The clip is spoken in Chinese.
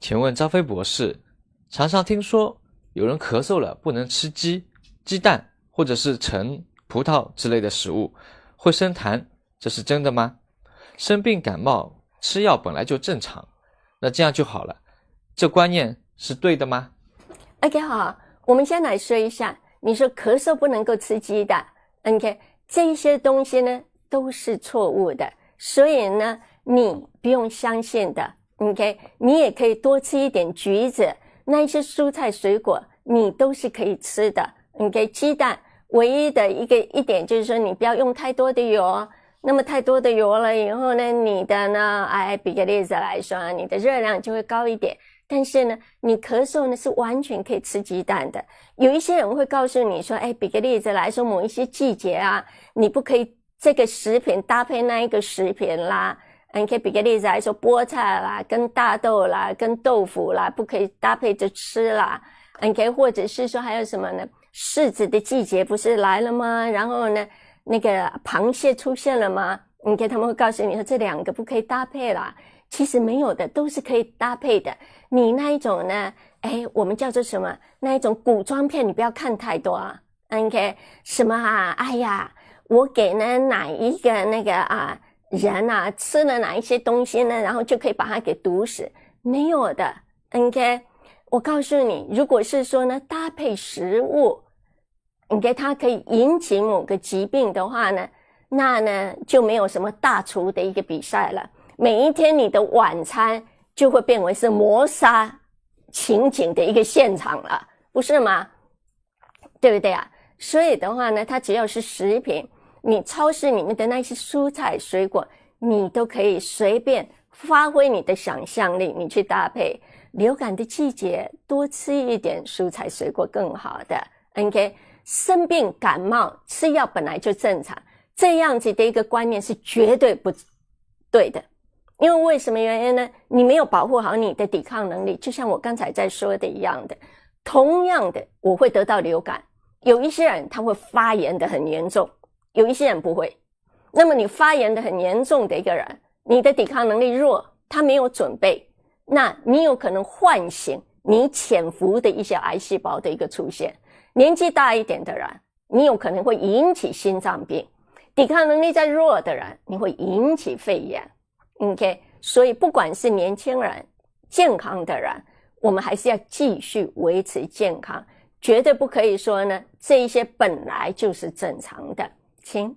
请问张飞博士，常常听说有人咳嗽了不能吃鸡蛋或者是橙、葡萄之类的食物，会生痰，这是真的吗？生病感冒吃药本来就正常，那这样就好了，这观念是对的吗？ OK， 好，我们先来说一下，你说咳嗽不能够吃鸡蛋 ，OK， 这些东西呢都是错误的，所以呢你不用相信的 ，OK， 你也可以多吃一点橘子，那一些蔬菜水果你都是可以吃的 ，OK， 鸡蛋唯一的一点就是说你不要用太多的油，那么太多的油了以后呢，你的呢，比个例子来说，你的热量就会高一点。但是呢，你咳嗽呢是完全可以吃鸡蛋的。有一些人会告诉你说，比个例子来说，某一些季节啊，你不可以这个食品搭配那一个食品啦。你可以比个例子来说，菠菜啦、跟大豆啦、跟豆腐啦，不可以搭配着吃啦。或者是说还有什么呢？柿子的季节不是来了吗？然后呢，那个螃蟹出现了吗？他们会告诉你说这两个不可以搭配啦。其实没有的，都是可以搭配的。你那一种呢，我们叫做什么？那一种古装片，你不要看太多啊。什么啊？哎呀，我给呢哪一个那个人啊吃了哪一些东西呢，然后就可以把它给毒死？没有的。我告诉你，如果是说呢搭配食物，它可以引起某个疾病的话呢，那呢就没有什么大厨的一个比赛了。每一天你的晚餐就会变为是谋杀情景的一个现场了，不是吗？对不对啊？所以的话呢，它只要是食品，你超市里面的那些蔬菜水果，你都可以随便发挥你的想象力，你去搭配。流感的季节多吃一点蔬菜水果更好的。生病感冒吃药本来就正常，这样子的一个观念是绝对不对的。因为为什么原因呢？你没有保护好你的抵抗能力，就像我刚才在说的一样的。同样的，我会得到流感，有一些人他会发炎的很严重，有一些人不会。那么你发炎的很严重的一个人，你的抵抗能力弱，他没有准备，那你有可能唤醒你潜伏的一些癌细胞的一个出现。年纪大一点的人，你有可能会引起心脏病；抵抗能力再弱的人，你会引起肺炎。所以不管是年轻人、健康的人，我们还是要继续维持健康，绝对不可以说呢，这一些本来就是正常的。请。